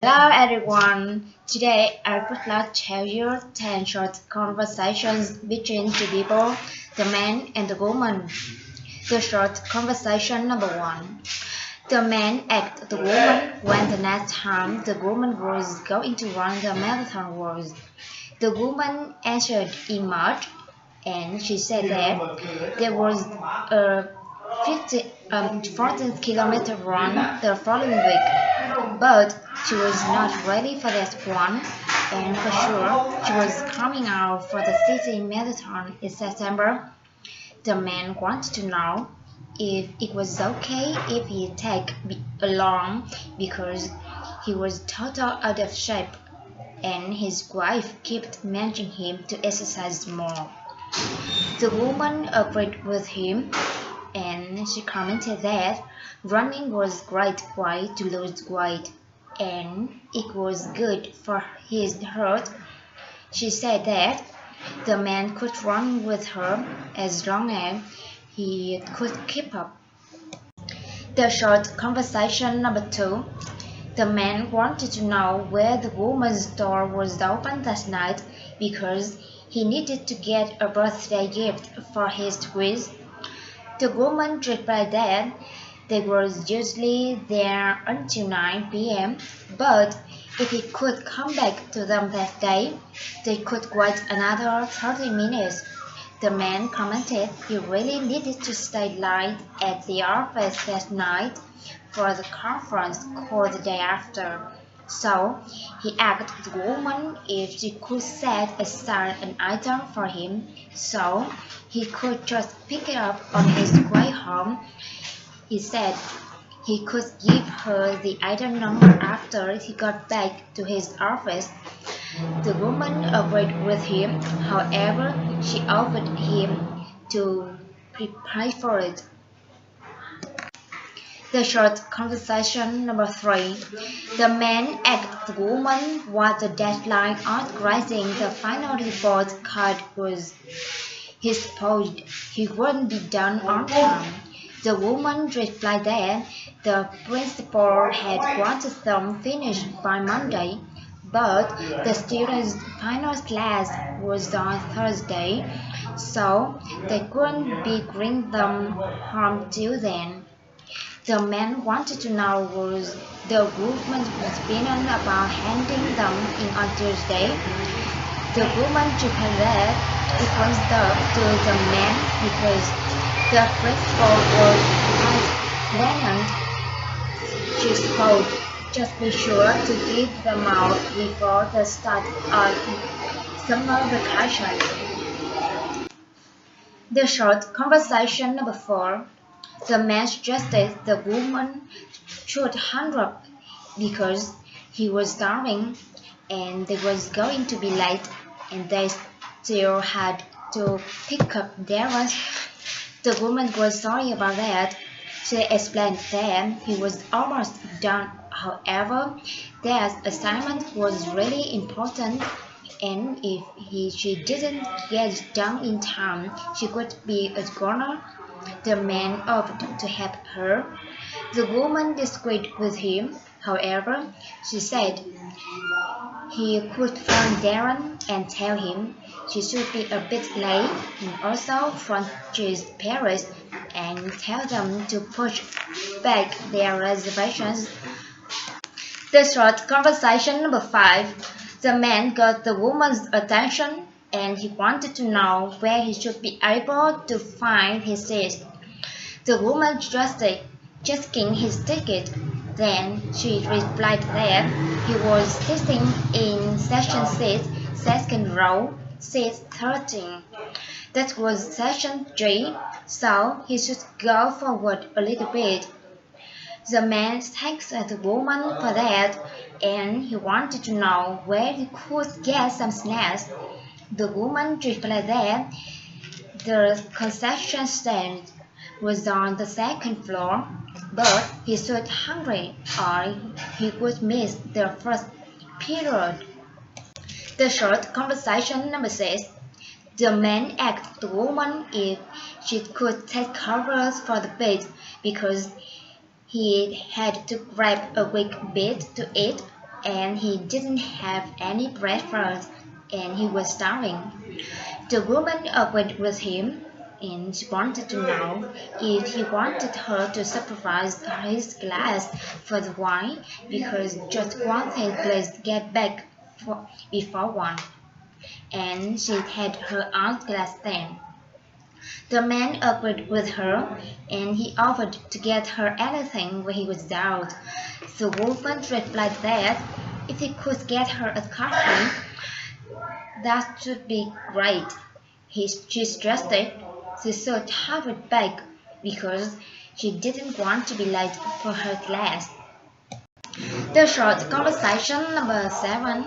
Hello everyone. Today I would like to tell you 10 short conversations between two people, the man and the woman. The short conversation number 1. The man asked the woman when the next time the woman was going to run the marathon was. The woman answered in March, and she said that there was a 14-kilometer run the following week, but she was not ready for that one, and for sure she was coming out for the city marathon in September. The man wanted to know if it was okay if he take along because he was total out of shape, and his wife kept mentioning him to exercise more. The woman agreed with him, and she commented that running was a great way to lose weight and it was good for his health. She said that the man could run with her as long as he could keep up. The short conversation number 2. The man wanted to know where the woman's store was open that night because he needed to get a birthday gift for his twins. The woman replied that they were usually there until 9 p.m., but if he could come back to them that day, they could wait another 30 minutes. The man commented he really needed to stay late at the office that night for the conference call the day after. So he asked the woman if she could set aside an item for him so he could just pick it up on his way home. He said he could give her the item number after he got back to his office. The woman agreed with him, however, she offered him to pay for it. The short conversation number 3. The man asked the woman what the deadline on grading the final report card was. He supposed he wouldn't be done on time. The woman replied that the principal had wanted them finished by Monday, but the students' final class was on Thursday, so they couldn't be bring them home till then. The man wanted to know was the woman's opinion about handing them in on Tuesday. The woman replied that it was up to the man because the principal was quite lenient. She spoke, just be sure to give them out before the start of summer vacation. The short conversation number 4. The man suggested the woman should hurry up because he was starving and they was going to be late and they still had to pick up their lunch. The woman was sorry about that. She explained that he was almost done. However, their assignment was really important and if she didn't get done in time, she could be a goner. The man offered to help her. The woman disagreed with him. However, she said he could phone Darren and tell him she should be a bit late and also phone his parents and tell them to push back their reservations. The short conversation number 5. The man got the woman's attention and he wanted to know where he should be able to find his seat. The woman suggested checking his ticket. Then she replied that he was sitting in section 6, second row, seat 13. That was section 3, so he should go forward a little bit. The man thanked the woman for that, and he wanted to know where he could get some snacks. The woman replied that the concession stand was on the second floor, but he was hungry or he would miss the first period. The short conversation number 6. The man asked the woman if she could take covers for the bed because he had to grab a weak bit to eat. and he didn't have any breakfast, and he was starving. The woman agreed with him, and she wanted to know if he wanted her to sacrifice his glass for the wine, because just one thing please get back before one, and she had her own glass then. The man agreed with her, and he offered to get her anything when he was out. The woman replied that if he could get her a coffee, that should be great. She suggested she should have it back because she didn't want to be late for her class. The short conversation number 7.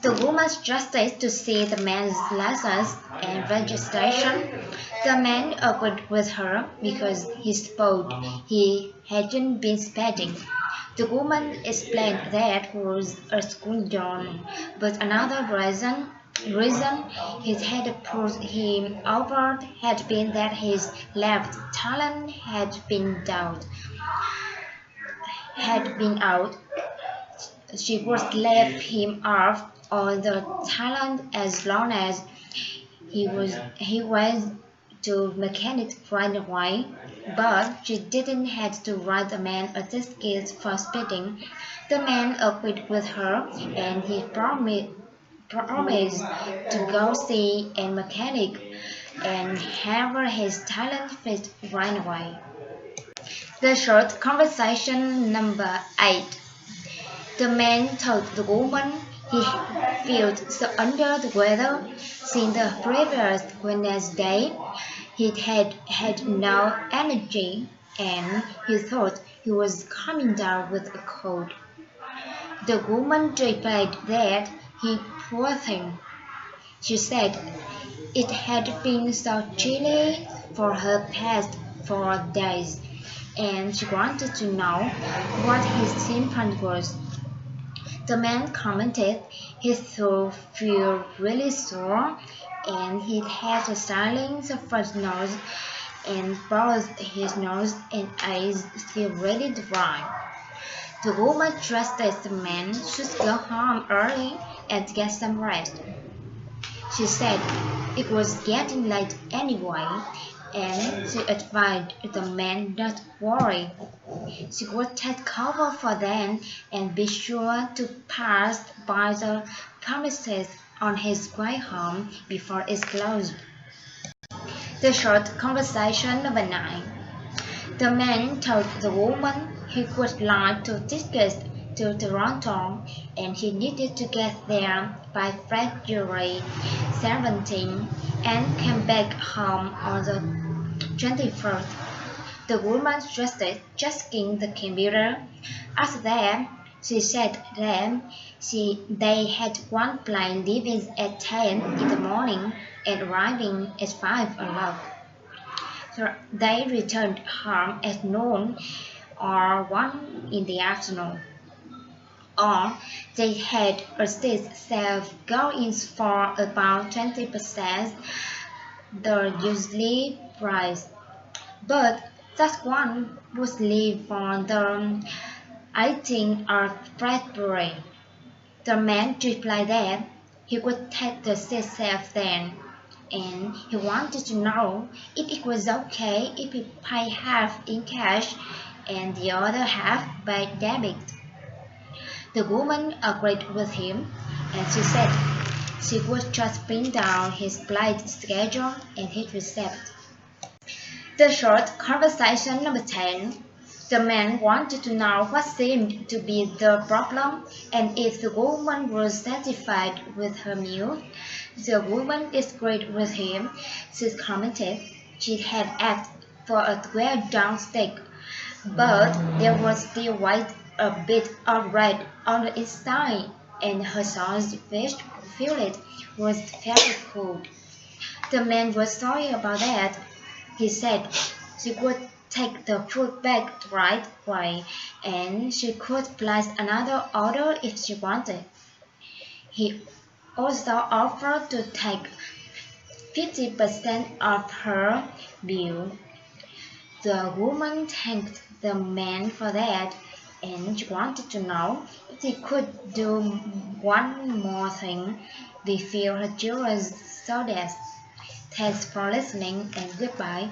The woman suggested to see the man's license and registration. The man agreed with her because he thought he hadn't been speeding. The woman explained that was a school journey, but another reason he had pulled him over had been that his left talon had been out. She would let him off on the talent as long as he was to mechanic right away, but she didn't have to write the man a ticket for speeding. The man agreed with her, and he promised to go see a mechanic and have his talent fixed right away. The short conversation number 8. The man told the woman he felt so under the weather since the previous Wednesday. He had no energy, and he thought he was coming down with a cold. The woman replied that he poor thing. She said it had been so chilly for her past 4 days, and she wanted to know what his symptom was. The man commented he thought feel really sore, and he had a swelling of his nose, and both his nose and eyes still really dry. The woman trusted the man should go home early and get some rest. She said it was getting late anyway, and she advised the man not to worry. She would take cover for them and be sure to pass by the premises on his way home before it's closed. The short conversation number 9. The man told the woman he would like to tickets to Toronto, and he needed to get there by February 17 and come back home on the 21st. The woman suggested checking the computer. After that, she said that they had one plane leaving at 10 in the morning and arriving at 5 o'clock. So they returned home at noon or 1 in the afternoon. Or they had a seat self-goings for about 20% the usually price, but that one would leave on the 18th of February. The man replied that he would take the seat self then, and he wanted to know if it was okay if he paid half in cash and the other half by debit. The woman agreed with him, and she said she would just bring down his flight schedule and his receipt. The short conversation number 10. The man wanted to know what seemed to be the problem and if the woman was satisfied with her meal. The woman agreed with him. She commented she had asked for a well-done steak, but there was still a bit of red on the inside, and her son's fish fillet was very cold. The man was sorry about that. He said she would take the food back right away, and she could place another order if she wanted. He also offered to take 50% of her bill. The woman thanked the man for that, and wanted to know if they could do one more thing. They feel her joy was so. Thanks for listening and goodbye.